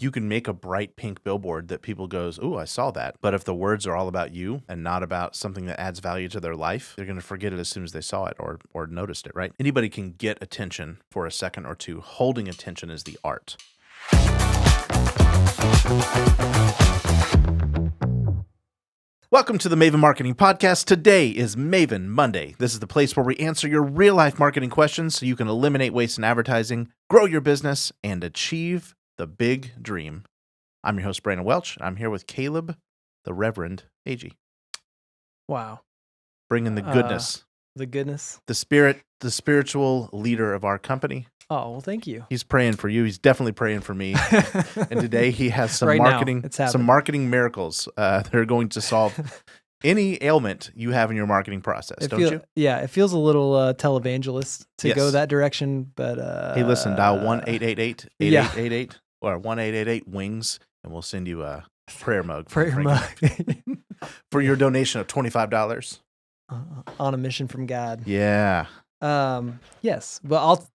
You can make a bright pink billboard that people goes, "Ooh, I saw that." But if the words are all about you and not about something that adds value to their life, they're going to forget it as soon as they saw it or noticed it, right? Anybody can get attention for a second or two. Holding attention is the art. Welcome to the Maven Marketing Podcast. Today is Maven Monday. This is the place where we answer your real-life marketing questions so you can eliminate waste in advertising, grow your business, and achieve the big dream. I'm your host, Brandon Welch. I'm here with Caleb, the Reverend Agee. Wow. Bringing the goodness. The goodness. The spirit, the spiritual leader of our company. Oh, well, thank you. He's praying for you. He's definitely praying for me. And today he has some Right marketing miracles that are going to solve any ailment you have in your marketing process, don't you? Yeah, it feels a little televangelist to go that direction, but hey, listen, dial 1-888-8888 or 1-888-WINGS, and we'll send you a prayer mug. For your donation of $25. On a mission from God. Yeah. Yes. Well,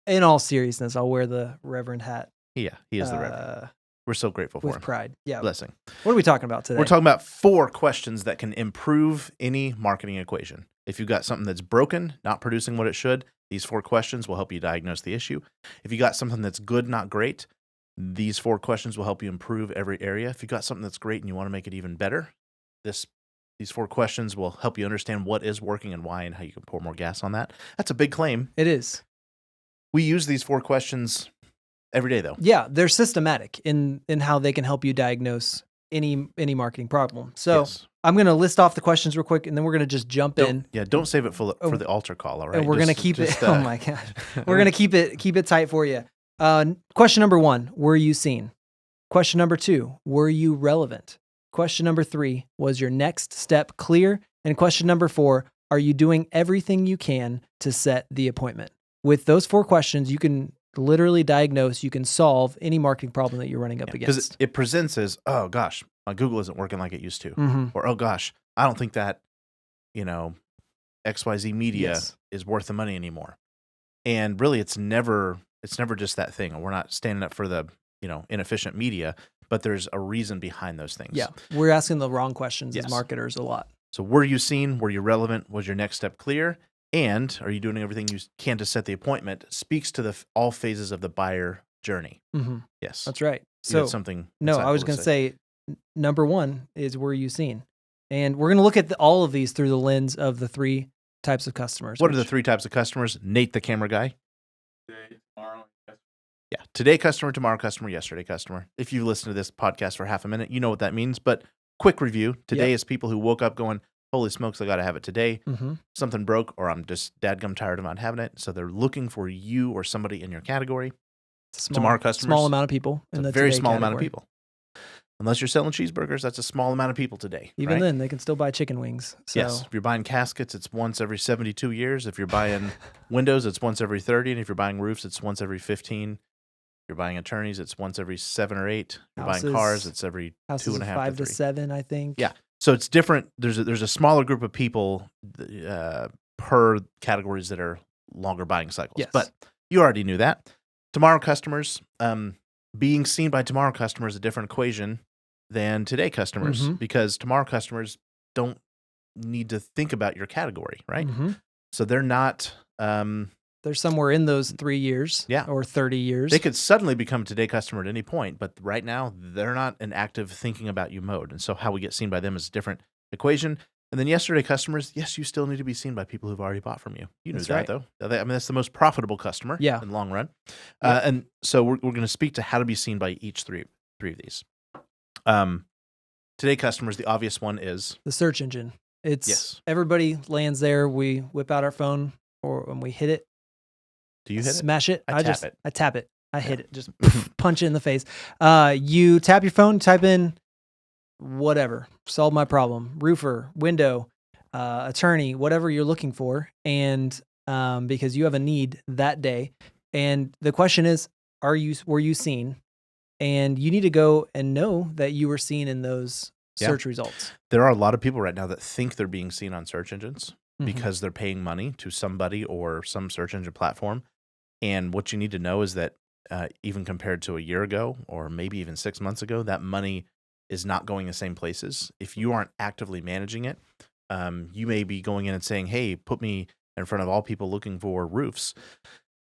in all seriousness, I'll wear the Reverend hat. Yeah, he is the Reverend. We're so grateful for him. With pride. Yeah. Blessing. What are we talking about today? We're talking about 4 questions that can improve any marketing equation. If you've got something that's broken, not producing what it should, these 4 questions will help you diagnose the issue. If you got something that's good, not great, these 4 questions will help you improve every area. If you got something that's great and you want to make it even better, these 4 questions will help you understand what is working and why and how you can pour more gas on that. That's a big claim. It is. We use these 4 questions every day, though. Yeah, they're systematic in how they can help you diagnose any marketing problem. So yes. I'm going to list off the questions real quick, and then we're going to just jump in. Yeah, don't save it for the altar call, all right? And we're going to keep it. Oh my gosh, we're going to keep it tight for you. Question number 1: were you seen? Question number 2: were you relevant? Question number 3: was your next step clear? And question number 4: are you doing everything you can to set the appointment? With those 4 questions, you can literally diagnose, you can solve any marketing problem that you're running up against. Because it presents as, oh gosh, my Google isn't working like it used to. Mm-hmm. Or, oh gosh, I don't think that, XYZ media is worth the money anymore. And really, it's never just that thing. We're not standing up for the, inefficient media, but there's a reason behind those things. Yeah. We're asking the wrong questions as marketers a lot. So were you seen? Were you relevant? Was your next step clear? And are you doing everything you can to set the appointment? Speaks to all phases of the buyer journey. Mm-hmm. Yes. That's right. So something. No, I was going to say number 1 is were you seen? And we're going to look at all of these through the lens of the 3 types of customers. What are the 3 types of customers? Nate, the camera guy. Today, tomorrow, yeah. Today customer, tomorrow customer, yesterday customer. If you listen to this podcast for half a minute, you know what that means. But quick review. Today is people who woke up going, holy smokes, I got to have it today. Mm-hmm. Something broke, or I'm just dadgum tired of not having it. So they're looking for you or somebody in your category. Tomorrow customers. Small amount of people. It's a very small amount of people. Unless you're selling cheeseburgers, that's a small amount of people today. Even then, they can still buy chicken wings. So. Yes. If you're buying caskets, it's once every 72 years. If you're buying windows, it's once every 30. And if you're buying roofs, it's once every 15. If you're buying attorneys, it's onper 7 or 8. If you're buying cars, it's every 2.5 5 to 3. 7, I think. Yeah. So it's different. There's a smaller group of people per categories that are longer buying cycles. Yes. But you already knew that. Tomorrow customers, being seen by tomorrow customers is a different equation than today customers, because tomorrow customers don't need to think about your category, right? Mm-hmm. So they're not... they're somewhere in those 3 years or 30 years. They could suddenly become today customer at any point, but right now they're not in active thinking about you mode. And so how we get seen by them is a different equation. And then yesterday customers, yes, you still need to be seen by people who've already bought from you. You knew that, though. I mean, that's the most profitable customer in the long run. And so we're going to speak to how to be seen by each three of these. Today customers, the obvious one is... the search engine. It's everybody lands there. We whip out our phone or when we hit it. Do you hit Smash it? I tap it. I tap it. I hit it. Just punch it in the face. You tap your phone, type in whatever. Solve my problem. Roofer, window, attorney, whatever you're looking for. And because you have a need that day. And the question is, were you seen? And you need to go and know that you were seen in those search results. There are a lot of people right now that think they're being seen on search engines because they're paying money to somebody or some search engine platform. And what you need to know is that even compared to a year ago or maybe even 6 months ago, that money is not going the same places. If you aren't actively managing it, you may be going in and saying, hey, put me in front of all people looking for roofs.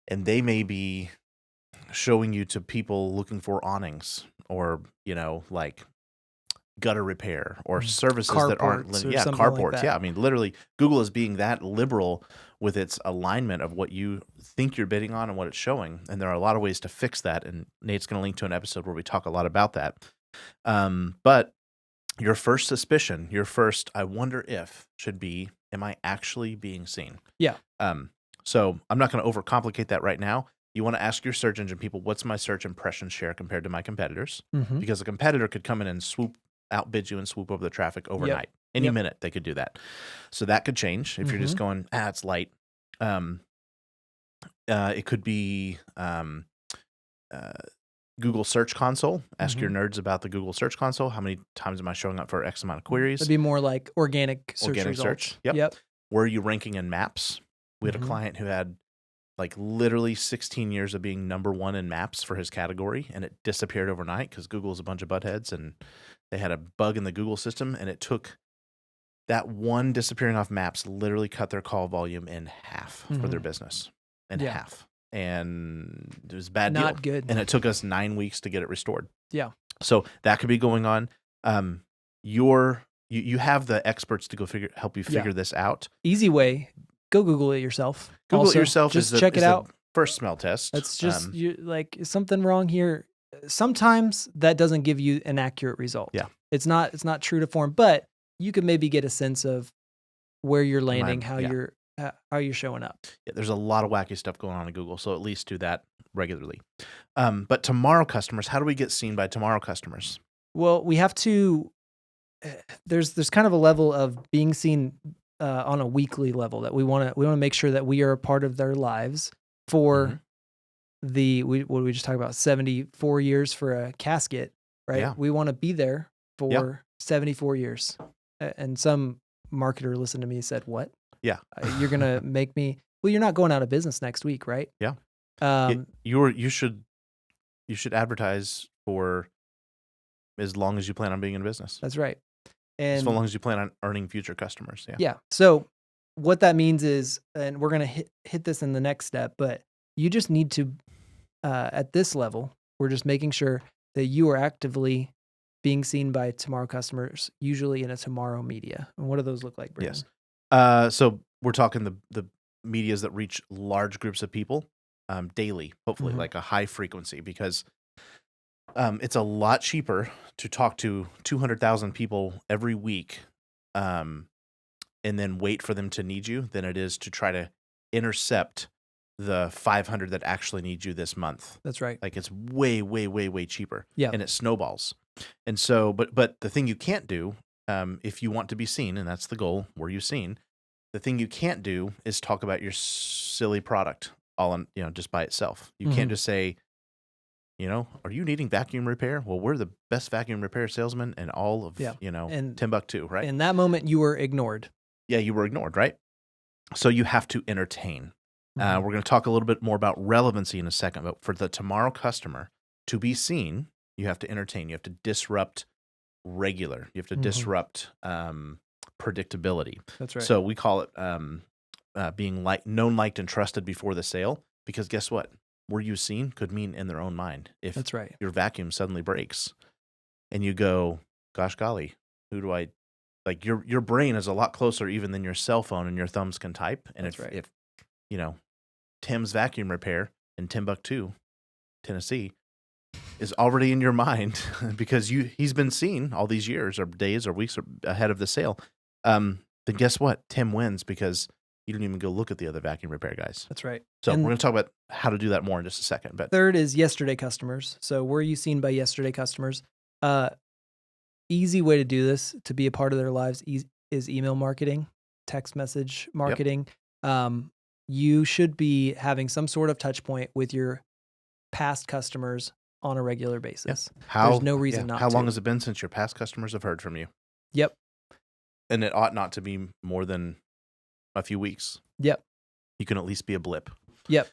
And they may be showing you to people looking for awnings or, like gutter repair or services that aren't, Carports or yeah, something like carports. that. Yeah. I mean, literally, Google is being that liberal with its alignment of what you think you're bidding on and what it's showing. And there are a lot of ways to fix that. And Nate's going to link to an episode where we talk a lot about that. But your first suspicion, I wonder if, should be, am I actually being seen? Yeah. So I'm not going to overcomplicate that right now. You want to ask your search engine people, what's my search impression share compared to my competitors? Mm-hmm. Because a competitor could come in and outbid you and swoop over the traffic overnight. Any minute they could do that. So that could change if you're just going, it's light. It could be Google Search Console. Ask your nerds about the Google Search Console. How many times am I showing up for X amount of queries? It'd be more like organic search results. Yep. Where are you ranking in maps? We had a client who had like literally 16 years of being number one in maps for his category, and it disappeared overnight because Google's a bunch of buttheads, and they had a bug in the Google system, and it took that one disappearing off maps literally cut their call volume in half for their business. Half. And it was a bad deal. Not good. And it took us 9 weeks to get it restored. Yeah. So that could be going on. You have the experts to go help you figure this out. Easy way. Go Google it yourself. Google it yourself. Just check it out. First smell test. It's just is something wrong here. Sometimes that doesn't give you an accurate result. Yeah. It's not true to form, but you could maybe get a sense of where you're landing, how you're showing up. Yeah, there's a lot of wacky stuff going on in Google, so at least do that regularly. But tomorrow customers, how do we get seen by tomorrow customers? Well, we have to. There's kind of a level of being seen on a weekly level that we want to make sure that we are a part of their lives for what did we just talk about, 74 years for a casket, right? Yeah. We want to be there for 74 years. And some marketer listened to me and said, "What? Yeah, you're gonna make me? Well, you're not going out of business next week, right?" Yeah. You should advertise for as long as you plan on being in business. That's right. And as long as you plan on earning future customers. Yeah. Yeah. So what that means is, and we're gonna hit this in the next step, but you just need to, at this level, we're just making sure that you are actively being seen by tomorrow customers, usually in a tomorrow media. And what do those look like, Brandon? Yes. So we're talking the medias that reach large groups of people daily, hopefully, like a high frequency, because it's a lot cheaper to talk to 200,000 people every week and then wait for them to need you than it is to try to intercept the 500 that actually need you this month. That's right. Like it's way, way, way, way cheaper. Yeah. And it snowballs. And so, but the thing you can't do, if you want to be seen, and that's the goal, were you seen? The thing you can't do is talk about your silly product all on, just by itself. You can't just say, are you needing vacuum repair? Well, we're the best vacuum repair salesman in all of, and Timbuktu, right? In that moment, you were ignored. Yeah, you were ignored, right? So you have to entertain. We're going to talk a little bit more about relevancy in a second, but for the tomorrow customer to be seen, you have to entertain. You have to disrupt regular. You have to disrupt predictability. That's right. So we call it being known, liked, and trusted before the sale, because guess what? Were you seen could mean in their own mind. If That's right. Your vacuum suddenly breaks and you go, gosh golly, who do I, like your brain is a lot closer even than your cell phone and your thumbs can type. And if Tim's vacuum repair in Timbuktu, Tennessee, is already in your mind because he's been seen all these years or days or weeks ahead of the sale, then guess what? Tim wins because you didn't even go look at the other vacuum repair guys. That's right. So we're going to talk about how to do that more in just a second. But third is yesterday customers. So were you seen by yesterday customers? Easy way to do this, to be a part of their lives, is email marketing, text message marketing. Yep. You should be having some sort of touch point with your past customers on a regular basis. Yeah. There's no reason not to. How long has it been since your past customers have heard from you? Yep. And it ought not to be more than a few weeks. Yep. You can at least be a blip. Yep.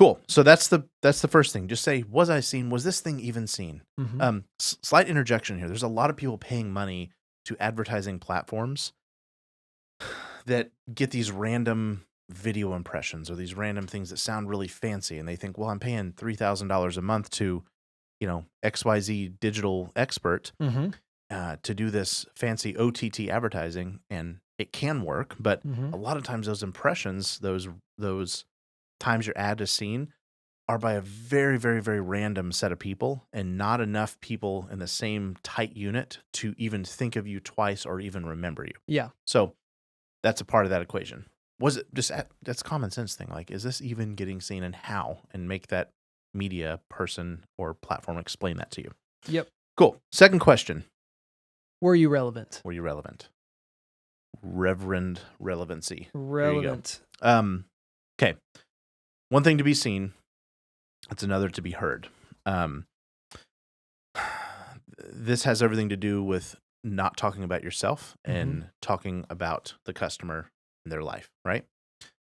Cool. So that's the first thing. Just say, was I seen? Was this thing even seen? Mhm. Slight interjection here. There's a lot of people paying money to advertising platforms that get these random video impressions or these random things that sound really fancy, and they think, well, I'm paying $3,000 a month to, XYZ digital expert Mhm. to do this fancy OTT advertising, and it can work, but Mhm. a lot of times those impressions, those times your ad is seen, are by a very, very, very random set of people, and not enough people in the same tight unit to even think of you twice or even remember you. Yeah. So that's a part of that equation. Was it just that's a common sense thing? Like, is this even getting seen, and how? And make that media person or platform explain that to you. Yep. Cool. Second question. Were you relevant? Were you relevant? Reverend relevancy. Relevant. Okay. One thing to be seen, it's another to be heard. This has everything to do with not talking about yourself and talking about the customer and their life, right?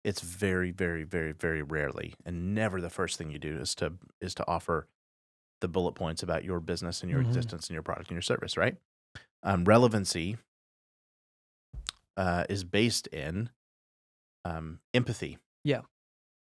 It's very, very, very, very rarely, and never the first thing you do is to offer the bullet points about your business and your existence and your product and your service, right? Relevancy is based in empathy. Yeah.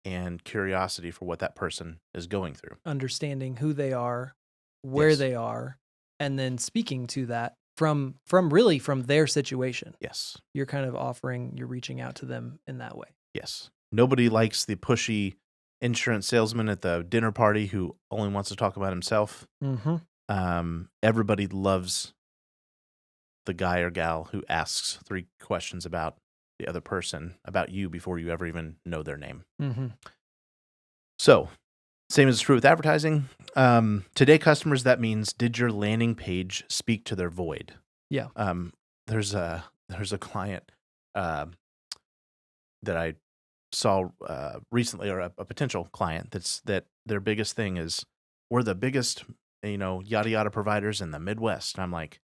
And curiosity for what that person is going through. Understanding who they are, where Yes. they are, and then speaking to that from their situation. Yes. You're reaching out to them in that way. Yes. Nobody likes the pushy insurance salesman at the dinner party who only wants to talk about himself. Everybody loves the guy or gal who asks 3 questions about the other person, about you, before you ever even know their name. So, same is true with advertising. Today, customers, that means, did your landing page speak to their void? Yeah. There's a client that I saw recently, or a potential client, that their biggest thing is, we're the biggest, yada yada providers in the Midwest. And I'm like,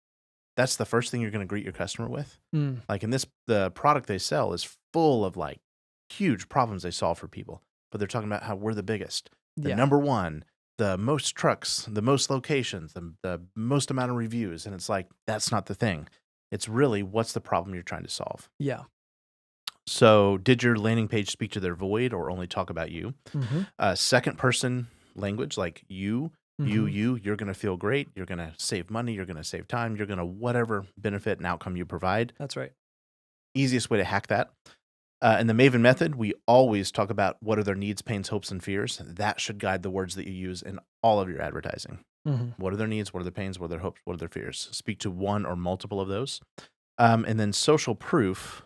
that's the first thing you're going to greet your customer with? Like, the product they sell is full of like huge problems they solve for people, but they're talking about how we're the biggest, the number one, the most trucks, the most locations, the most amount of reviews. And it's like, that's not the thing. It's really, what's the problem you're trying to solve? Yeah. So did your landing page speak to their void or only talk about you? Second person language, like you're going to feel great. You're going to save money. You're going to save time. You're going to whatever benefit and outcome you provide. That's right. Easiest way to hack that. In the Maven method, we always talk about what are their needs, pains, hopes, and fears. That should guide the words that you use in all of your advertising. What are their needs? What are their pains? What are their hopes? What are their fears? Speak to one or multiple of those. And then social proof,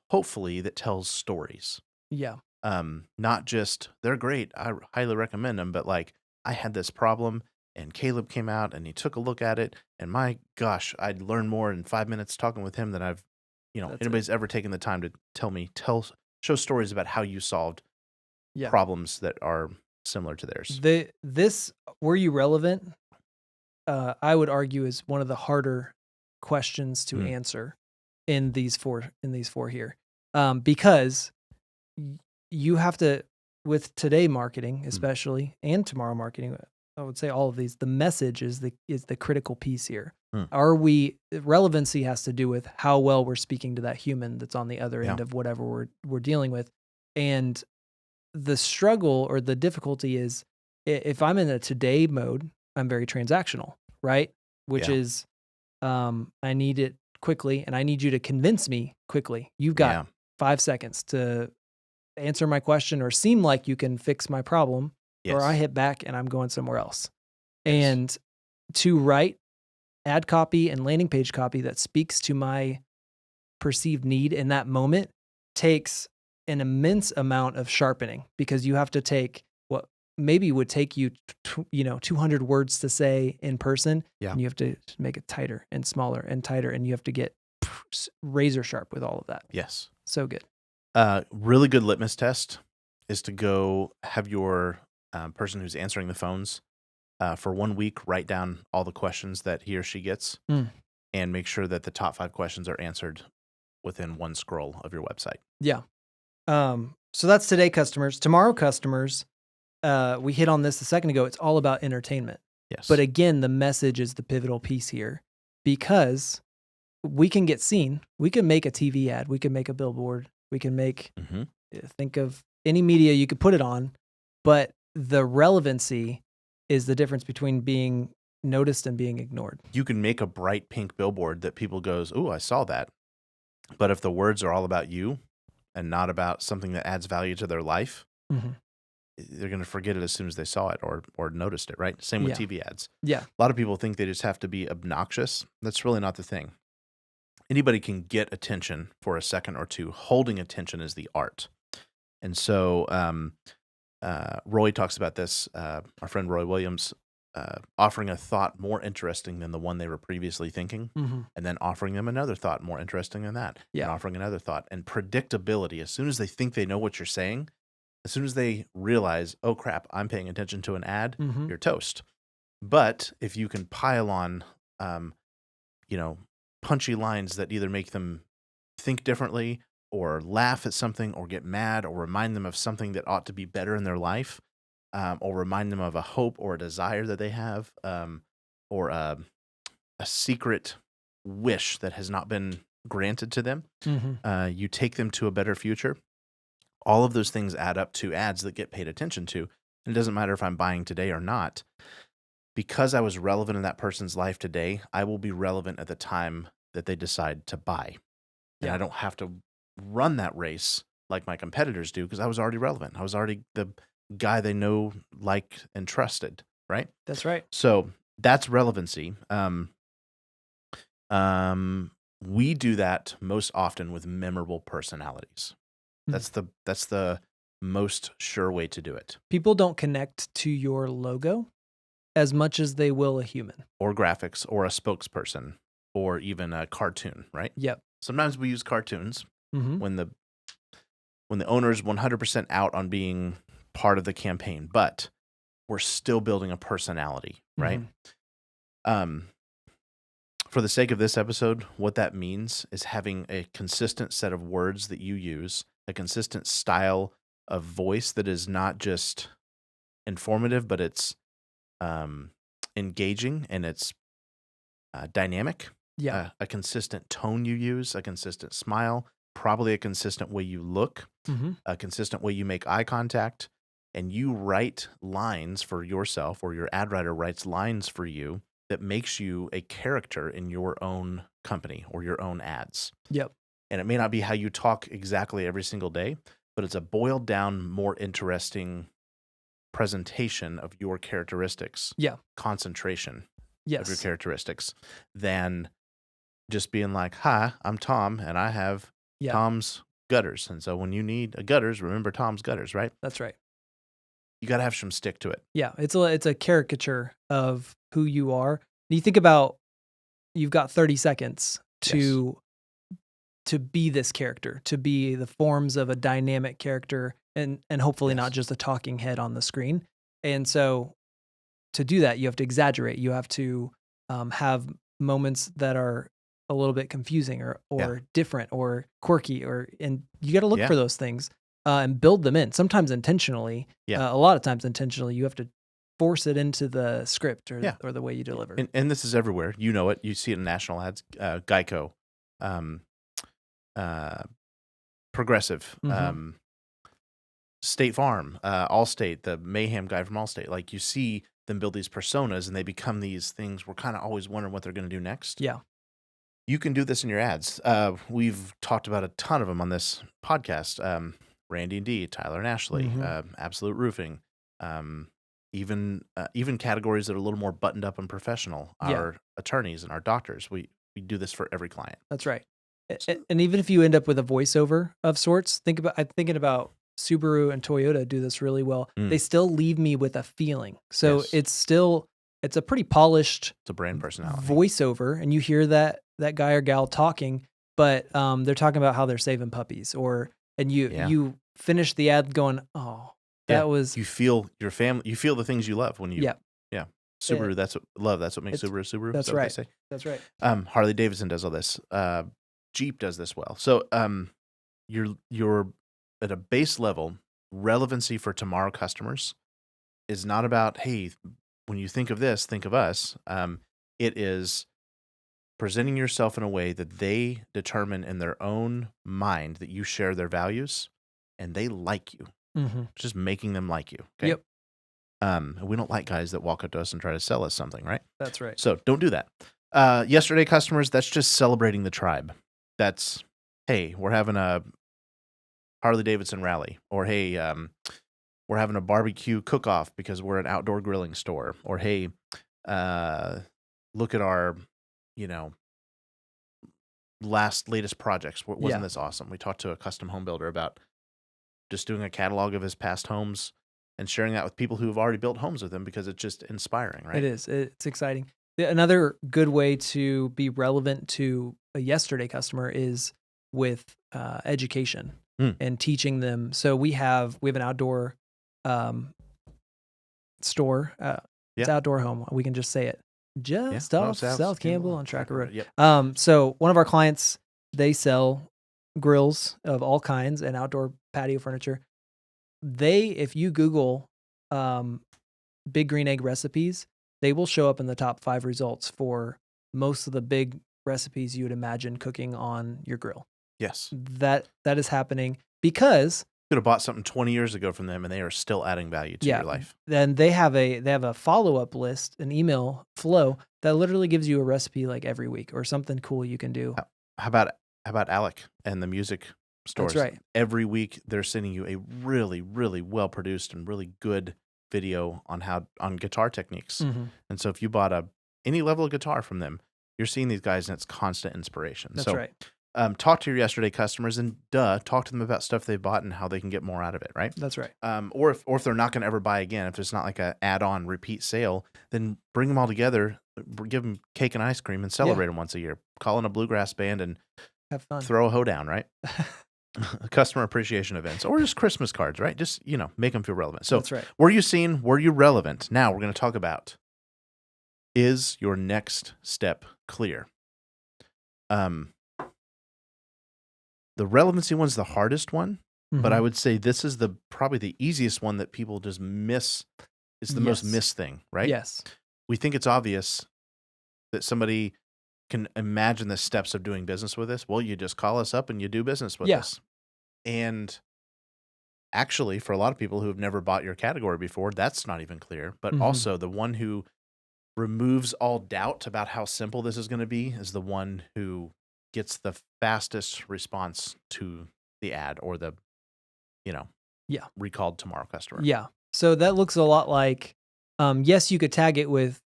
hopefully, that tells stories. Yeah. Not just, they're great, I highly recommend them, but like, I had this problem and Caleb came out and he took a look at it, and my gosh, I'd learn more in 5 minutes talking with him than I've, anybody's ever taken the time to show stories about how you solved problems that are similar to theirs. Were you relevant? I would argue is one of the harder questions to answer in these four here, because you have to, with today marketing especially, and tomorrow marketing, I would say all of these, the message is the critical piece here. Relevancy has to do with how well we're speaking to that human that's on the other end of whatever we're dealing with. And the struggle or the difficulty is, if I'm in a today mode, I'm very transactional, right? Which is, I need it quickly, and I need you to convince me quickly. You've got 5 seconds to answer my question or seem like you can fix my problem, or I hit back and I'm going somewhere else. And to write ad copy and landing page copy that speaks to my perceived need in that moment takes an immense amount of sharpening, because you have to take what maybe would take you 200 words to say in person, and you have to make it tighter and smaller and tighter, and you have to get razor sharp with all of that. Yes. So good. Really good litmus test is to go have your person who's answering the phones for 1 week write down all the questions that he or she gets, and make sure that the top 5 questions are answered within one scroll of your website. Yeah. So that's today customers. Tomorrow customers, we hit on this a second ago. It's all about entertainment. Yes. But again, the message is the pivotal piece here, because we can get seen. We can make a TV ad. We can make a billboard. We can make, think of any media you could put it on, but the relevancy is the difference between being noticed and being ignored. You can make a bright pink billboard that people goes, "Ooh, I saw that." But if the words are all about you and not about something that adds value to their life, they're going to forget it as soon as they saw it or noticed it, right? Same with TV ads. Yeah. A lot of people think they just have to be obnoxious. That's really not the thing. Anybody can get attention for a second or two. Holding attention is the art. And so Roy talks about this, our friend Roy Williams, offering a thought more interesting than the one they were previously thinking, and then offering them another thought more interesting than that, and offering another thought. And predictability, as soon as they think they know what you're saying, as soon as they realize, oh crap, I'm paying attention to an ad, you're toast. But if you can pile on, punchy lines that either make them think differently or laugh at something or get mad or remind them of something that ought to be better in their life, or remind them of a hope or a desire that they have, or a secret wish that has not been granted to them, you take them to a better future. All of those things add up to ads that get paid attention to. And it doesn't matter if I'm buying today or not. Because I was relevant in that person's life today, I will be relevant at the time that they decide to buy. And I don't have to run that race like my competitors do, because I was already relevant. I was already the guy they know, like, and trusted, right? That's right. So that's relevancy. We do that most often with memorable personalities. That's the most sure way to do it. People don't connect to your logo as much as they will a human. Or graphics, or a spokesperson, or even a cartoon, right? Yep. Sometimes we use cartoons when the owner is 100% out on being part of the campaign, but we're still building a personality, right? For the sake of this episode, what that means is having a consistent set of words that you use, a consistent style of voice that is not just informative, but it's engaging and it's dynamic. Yeah. A consistent tone you use, a consistent smile, probably a consistent way you look, a consistent way you make eye contact, and you write lines for yourself, or your ad writer writes lines for you that makes you a character in your own company or your own ads. Yep. And it may not be how you talk exactly every single day, but it's a boiled down, more interesting presentation of your characteristics. Yeah. Concentration Yes. of your characteristics, than just being like, hi, I'm Tom, and I have Tom's gutters. And so when you need a gutters, remember Tom's gutters, right? That's right. You got to have some stick to it. Yeah. It's a caricature of who you are. And you think about, you've got 30 seconds to be this character, to be the forms of a dynamic character, and hopefully not just a talking head on the screen. And so to do that, you have to exaggerate. You have to have moments that are a little bit confusing or different or quirky, and you got to look for those things and build them in. Sometimes intentionally, a lot of times intentionally, you have to force it into the script or the way you deliver. And this is everywhere. You know it. You see it in national ads, Geico, Progressive, State Farm, Allstate, the Mayhem guy from Allstate. Like, you see them build these personas and they become these things. We're kind of always wondering what they're going to do next. Yeah. You can do this in your ads. We've talked about a ton of them on this podcast. Randy and D, Tyler and Ashley, Absolute Roofing, even categories that are a little more buttoned up and professional. Our attorneys and our doctors. We do this for every client. That's right. And even if you end up with a voiceover of sorts, I'm thinking about Subaru and Toyota do this really well. They still leave me with a feeling. So it's a pretty polished, it's a brand personality voiceover, and you hear that guy or gal talking, but they're talking about how they're saving puppies, and you finish the ad going, oh, that was, you feel your family, you feel the things you love when you Subaru. That's what makes Subaru. That's right. What they say. That's right. Harley Davidson does all this. Jeep does this well. So you're at a base level, relevancy for tomorrow customers is not about, hey, when you think of this, think of us. It is presenting yourself in a way that they determine in their own mind that you share their values and they like you. Mm-hmm. Just making them like you. Okay. Yep. We don't like guys that walk up to us and try to sell us something, right? That's right. So don't do that. Yesterday customers, that's just celebrating the tribe. That's, hey, we're having a Harley Davidson rally, or hey, we're having a barbecue cook-off because we're an outdoor grilling store, or hey, look at our, latest projects. Wasn't this awesome? We talked to a custom home builder about just doing a catalog of his past homes and sharing that with people who have already built homes with him because it's just inspiring, right? It is. It's exciting. Another good way to be relevant to a yesterday customer is with education and teaching them. So we have an outdoor store. It's Outdoor Home. We can just say it. Just off South Campbell on Tracker Road. Yep. So one of our clients, they sell grills of all kinds and outdoor patio furniture. If you Google Big Green Egg recipes, they will show up in the top 5 results for most of the big recipes you would imagine cooking on your grill. Yes. That is happening because you could have bought something 20 years ago from them and they are still adding value to your life. Then they have a follow-up list, an email flow that literally gives you a recipe like every week or something cool you can do. How about Alec and the music stores? That's right. Every week they're sending you a really, really well-produced and really good video on guitar techniques. Mm-hmm. And so if you bought any level of guitar from them, you're seeing these guys and it's constant inspiration. That's right. Talk to your yesterday customers and talk to them about stuff they bought and how they can get more out of it, right? That's right. Or if they're not going to ever buy again, if it's not like a add-on repeat sale, then bring them all together, give them cake and ice cream and celebrate them once a year. Call in a bluegrass band and have fun. Throw a hoedown, right? Customer appreciation events or just Christmas cards, right? Just, make them feel relevant. So that's right. Were you seen? Were you relevant? Now we're going to talk about, is your next step clear? The relevancy one's the hardest one, but I would say this is probably the easiest one that people just miss. It's the most missed thing, right? Yes. We think it's obvious that somebody can imagine the steps of doing business with us. Well, you just call us up and you do business with us. And actually, for a lot of people who have never bought your category before, that's not even clear. But also the one who removes all doubt about how simple this is going to be is the one who gets the fastest response to the ad or the, recalled tomorrow customer. Yeah. So that looks a lot like, yes, you could tag it with,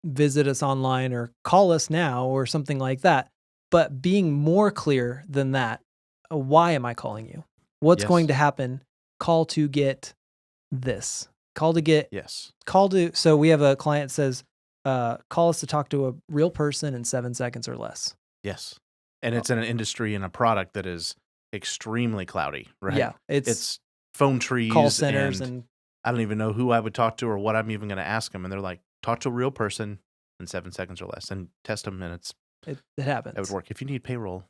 visit us online or call us now or something like that. But being more clear than that, why am I calling you? What's going to happen? Call to get this. Call to get. Yes. So we have a client says, call us to talk to a real person in 7 seconds or less. Yes. And it's in an industry and a product that is extremely cloudy, right? Yeah. It's phone trees. Call centers and I don't even know who I would talk to or what I'm even going to ask them. And they're like, talk to a real person in 7 seconds or less and test them. And it happens. That would work. If you need payroll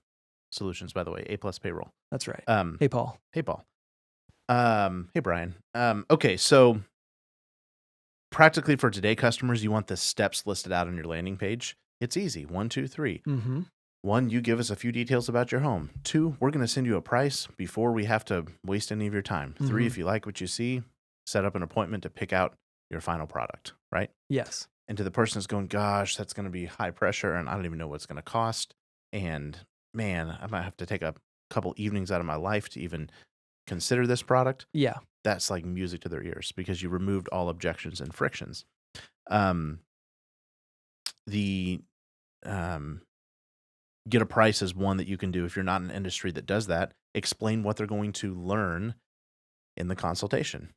solutions, by the way, A+ Payroll. That's right. Hey, Paul. Hey, Brian. Okay. So practically for today customers, you want the steps listed out on your landing page. It's easy. 1, 2, 3. 1, you give us a few details about your home. 2, we're going to send you a price before we have to waste any of your time. 3, if you like what you see, set up an appointment to pick out your final product, right? Yes. And to the person that's going, gosh, that's going to be high pressure and I don't even know what it's going to cost. And man, I might have to take a couple evenings out of my life to even consider this product. Yeah. That's like music to their ears because you removed all objections and frictions. Get a price is one that you can do if you're not in an industry that does that. Explain what they're going to learn in the consultation.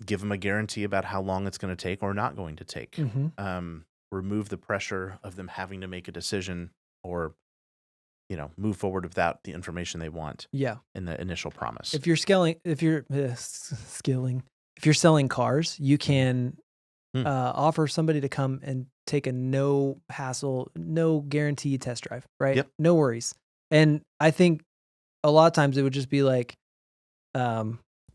Give them a guarantee about how long it's going to take or not going to take. Remove the pressure of them having to make a decision or, move forward without the information they want. Yeah. In the initial promise. If you're selling cars, you can offer somebody to come and take a no hassle, no guarantee test drive, right? Yep. No worries. And I think a lot of times it would just be like, I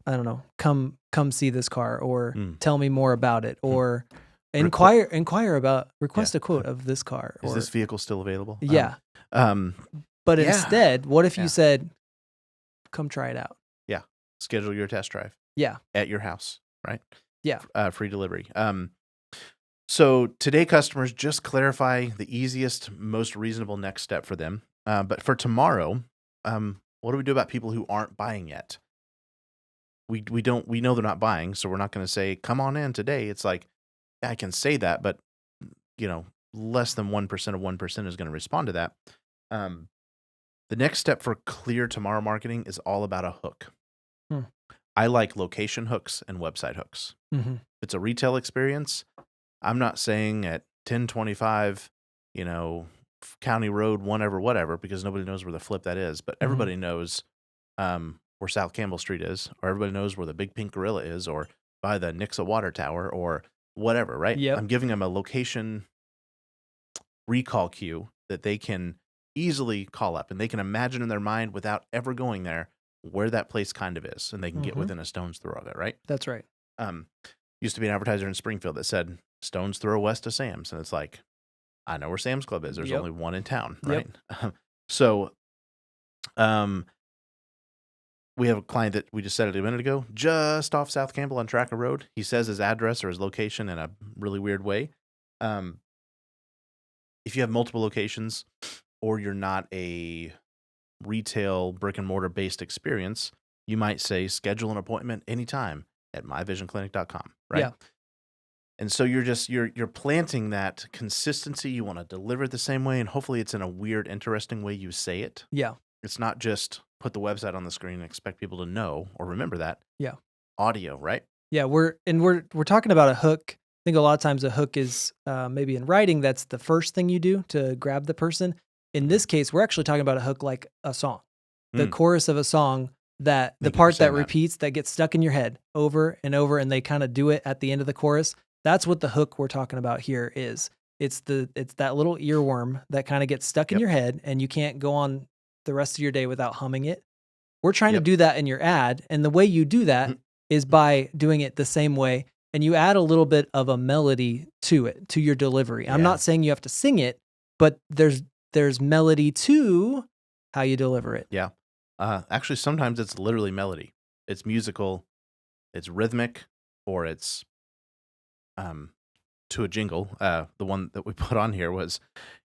don't know, come come see this car, or Mm. tell me more about it, or request a quote of this car. Is or, this vehicle still available? Yeah. Um, But yeah. instead, what if you Yeah. said, come try it out? Yeah. Schedule your test drive Yeah. at your house, right? Yeah. Free delivery. So today, customers, just clarify the easiest, most reasonable next step for them. But for tomorrow, what do we do about people who aren't buying yet? We know they're not buying, so we're not going to say, come on in today. It's like, yeah, I can say that, but less than 1% of 1% is going to respond to that. The next step for clear tomorrow marketing is all about a hook. I like location hooks and website hooks. Mm-hmm. If it's a retail experience, I'm not saying at 1025, County Road, whatever, because nobody knows where the flip that is. But everybody knows where South Campbell Street is, or everybody knows where the Big Pink Gorilla is, or by the Nixa Water Tower, or whatever, right? Yep. I'm giving them a location recall queue that they can easily call up, and they can imagine in their mind without ever going there where that place kind of is, and they can get within a stone's throw of it, right? That's right. Used to be an advertiser in Springfield that said stone's throw west of Sam's, and it's like, I know where Sam's Club is. There's only one in town, right? So, we have a client that we just said it a minute ago, just off South Campbell on Tracker Road. He says his address or his location in a really weird way. If you have multiple locations, or you're not a retail brick and mortar based experience, you might say schedule an appointment anytime at myvisionclinic.com, right? Yeah. And so you're planting that consistency. You want to deliver it the same way, and hopefully it's in a weird, interesting way you say it. Yeah. It's not just put the website on the screen and expect people to know or remember that. Yeah. Audio, right? Yeah, we're talking about a hook. I think a lot of times a hook is maybe in writing. That's the first thing you do to grab the person. In this case, we're actually talking about a hook like a song, the chorus of a song, that the part that repeats, that gets stuck in your head over and over, and they kind of do it at the end of the chorus. That's what the hook we're talking about here is. It's that little earworm that kind of gets stuck in your head, and you can't go on the rest of your day without humming it. We're trying to do that in your ad, and the way you do that is by doing it the same way, and you add a little bit of a melody to it, to your delivery. I'm not saying you have to sing it, but there's melody to how you deliver it. Yeah. Actually, sometimes it's literally melody. It's musical, it's rhythmic, or it's to a jingle. The one that we put on here was,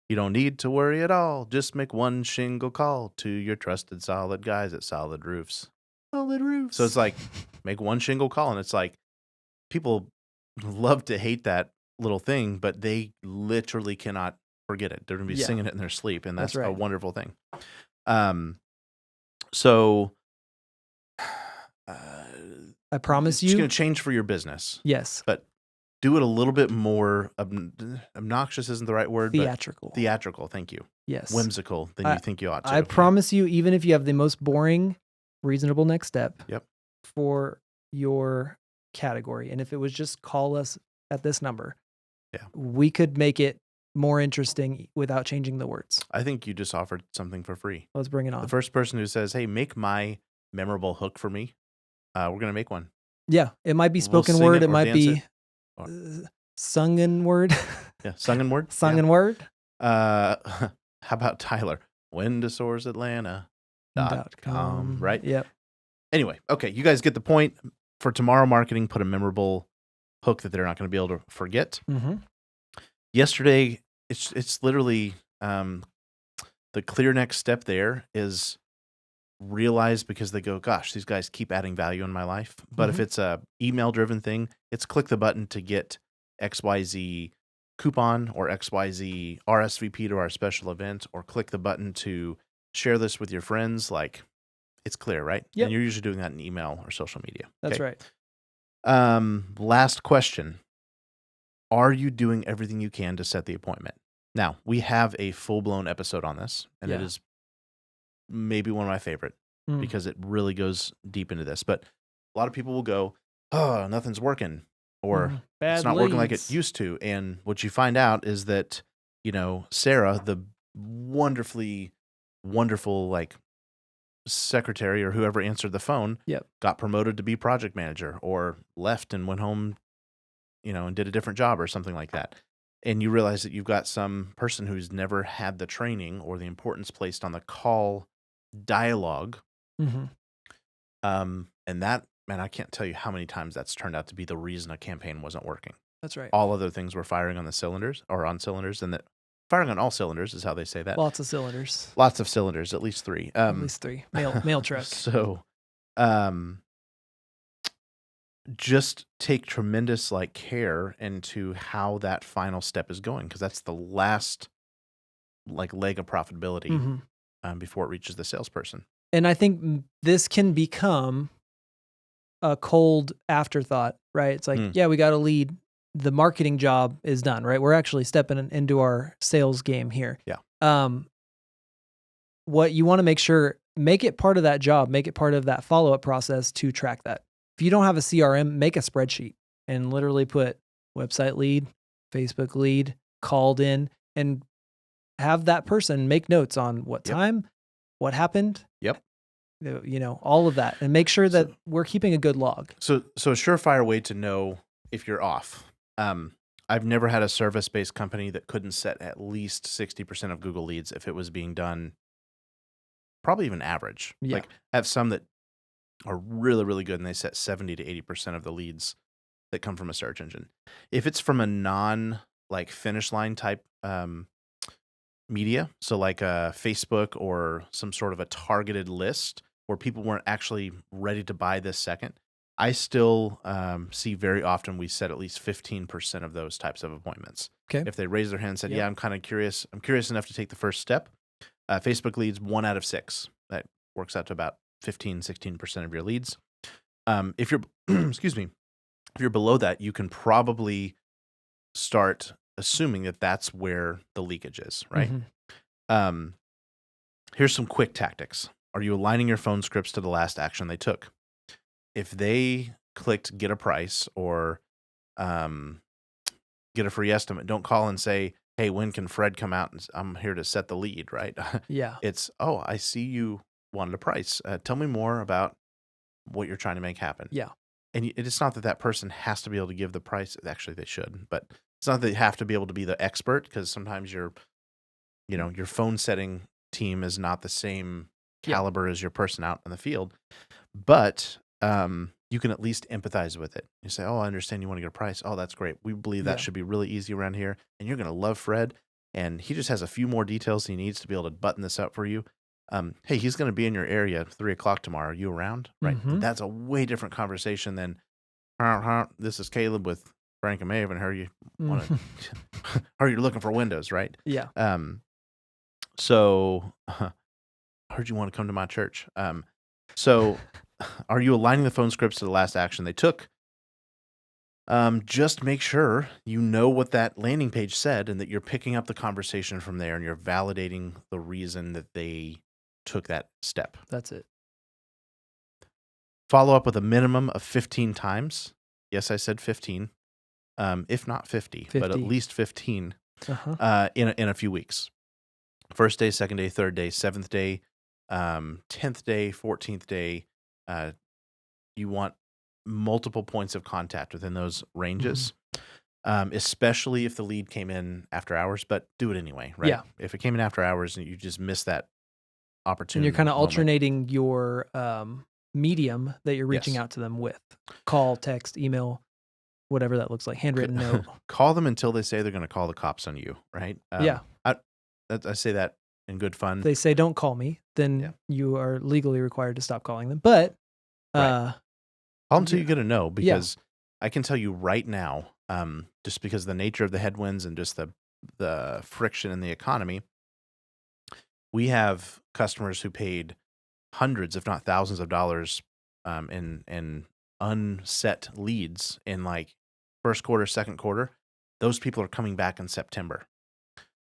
you don't need to worry at all. Just make one shingle call to your trusted solid guys at Solid Roofs. Solid Roofs. So it's like, make one shingle call, and it's like, people love to hate that little thing, but they literally cannot forget it. They're going to be singing it in their sleep, and that's a wonderful thing. So I promise you, it's going to change for your business. Yes. But do it a little bit more obnoxious isn't the right word. Theatrical. But theatrical, thank you. Yes. Whimsical than you think you ought to. I promise you, even if you have the most boring, reasonable next step for your category, and if it was just call us at this number, we could make it more interesting without changing the words. I think you just offered something for free. Let's bring it on. The first person who says, hey, make my memorable hook for me, we're going to make one. Yeah, it might be spoken word. It might be sungen word. Yeah, sungen word. Sungen word. How about Tyler? WhenToSourceAtlanta.com, right? Yep. Anyway, okay, you guys get the point. For tomorrow marketing, put a memorable hook that they're not going to be able to forget. Yesterday, it's literally the clear next step there is realize, because they go, gosh, these guys keep adding value in my life. But if it's a email driven thing, it's click the button to get XYZ coupon or XYZ RSVP to our special event, or click the button to share this with your friends. Like, it's clear, right? Yep. And you're usually doing that in email or social media. That's right. Last question. Are you doing everything you can to set the appointment? Now, we have a full-blown episode on this, and it is maybe one of my favorite because it really goes deep into this. But a lot of people will go, oh, nothing's working, or it's not working like it used to. And what you find out is that, Sarah, the wonderful, like, secretary or whoever answered the phone Yep. got promoted to be project manager or left and went home, and did a different job or something like that. And you realize that you've got some person who's never had the training or the importance placed on the call dialogue. Mm-hmm. And that, man, I can't tell you how many times that's turned out to be the reason a campaign wasn't working. That's right. All other things were firing on the cylinders or on cylinders, and that firing on all cylinders is how they say that. Lots of cylinders. Lots of cylinders, at least 3. At least 3. Mail truck. So, just take tremendous care into how that final step is going, because that's the last leg of profitability Mm-hmm. Before it reaches the salesperson. And I think this can become a cold afterthought, right? It's like, yeah, we got a lead. The marketing job is done, right? We're actually stepping into our sales game here. Yeah. What you want to make sure, make it part of that job, make it part of that follow-up process to track that. If you don't have a CRM, make a spreadsheet and literally put website lead, Facebook lead, called in, and have that person make notes on what time, what happened. Yep. All of that, and make sure that we're keeping a good log. So a surefire way to know if you're off. I've never had a service-based company that couldn't set at least 60% of Google leads if it was being done probably even average. Yeah. I have some that are really, really good, and they set 70 to 80% of the leads that come from a search engine. If it's from a non finish line type media, so like a Facebook or some sort of a targeted list where people weren't actually ready to buy this second, I still see very often we set at least 15% of those types of appointments. Okay. If they raise their hand and said, yeah, I'm kind of curious. I'm curious enough to take the first step. Facebook leads 1 out of 6. That works out to about 15, 16% of your leads. If you're, excuse me, if you're below that, you can probably start assuming that that's where the leakage is, right? Mm-hmm. Here's some quick tactics. Are you aligning your phone scripts to the last action they took? If they clicked get a price or get a free estimate, don't call and say, hey, when can Fred come out? And I'm here to set the lead, right? Yeah. It's, oh, I see you wanted a price. Tell me more about what you're trying to make happen. Yeah. And it's not that that person has to be able to give the price. Actually, they should, but it's not that they have to be able to be the expert, because sometimes your phone setting team is not the same caliber as your person out in the field. But you can at least empathize with it. You say, oh, I understand you want to get a price. Oh, that's great. We believe that should be really easy around here. And you're going to love Fred. And he just has a few more details he needs to be able to button this up for you. Hey, he's going to be in your area at 3:00 tomorrow. Are you around? Right. Mm-hmm. That's a way different conversation than, this is Caleb with Frank and Maeve, and how you want to, how you're looking for windows, right? Yeah. So I heard you want to come to my church. So are you aligning the phone scripts to the last action they took? Just make sure you know what that landing page said and that you're picking up the conversation from there and you're validating the reason that they took that step. That's it. Follow up with a minimum of 15 times. Yes, I said 15. If not 50, but at least 15 in a few weeks. First day, second day, third day, 7th day, 10th day, 14th day. You want multiple points of contact within those ranges, especially if the lead came in after hours, but do it anyway, right? Yeah. If it came in after hours and you just missed that opportunity. And you're kind of alternating your medium that you're reaching out to them with. Call, text, email, whatever that looks like, handwritten note. Call them until they say they're going to call the cops on you, right? I say that in good fun. If they say don't call me, then you are legally required to stop calling them. But call them until you get a no, because I can tell you right now, just because of the nature of the headwinds and just the friction in the economy, we have customers who paid hundreds, if not thousands of dollars in unset leads in first quarter, second quarter. Those people are coming back in September.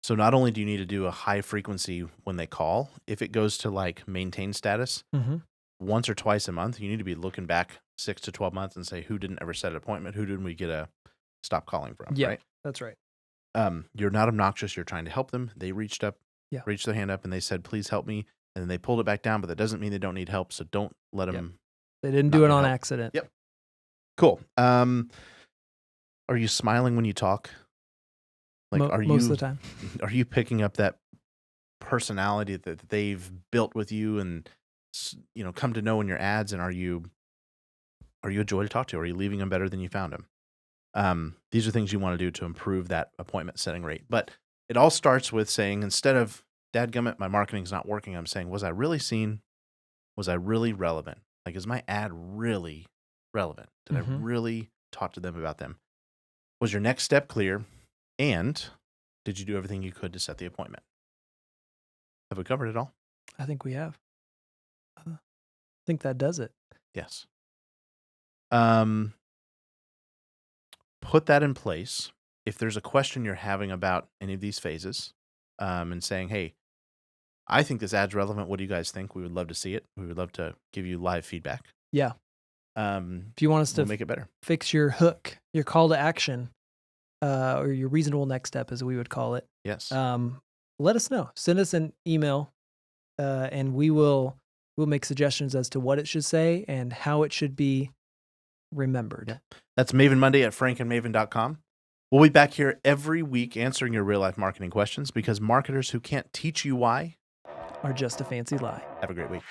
So not only do you need to do a high frequency when they call, if it goes to maintain status, once or twice a month, you need to be looking back 6 to 12 months and say, who didn't ever set an appointment? Who didn't we get a stop calling from? Yeah, right? That's right. You're not obnoxious. You're trying to help them. They reached their hand up and they said, please help me. and they pulled it back down, but that doesn't mean they don't need help. So don't let Yep. them. They didn't not do it get on help. accident. Yep. Cool. Are you smiling when you talk? Like, Most of the time. Are you picking up that personality that they've built with you and come to know in your ads? And are you a joy to talk to? Are you leaving them better than you found them? These are things you want to do to improve that appointment setting rate. But it all starts with saying, instead of dadgummit, my marketing's not working, I'm saying, was I really seen? Was I really relevant? Like, is my ad really relevant? Did I really talk to them about them? Was your next step clear? And did you do everything you could to set the appointment? Have we covered it all? I think we have. I think that does it. Yes. Put that in place. If there's a question you're having about any of these phases, and saying, hey, I think this ad's relevant. What do you guys think? We would love to see it. We would love to give you live feedback. Yeah. If you want us to make it better, fix your hook, your call to action, or your reasonable next step, as we would call it. Yes. Let us know. Send us an email, and we'll make suggestions as to what it should say and how it should be remembered. Yeah. That's MavenMonday at frankandmaven.com. We'll be back here every week answering your real-life marketing questions, because marketers who can't teach you why are just a fancy lie. Have a great week.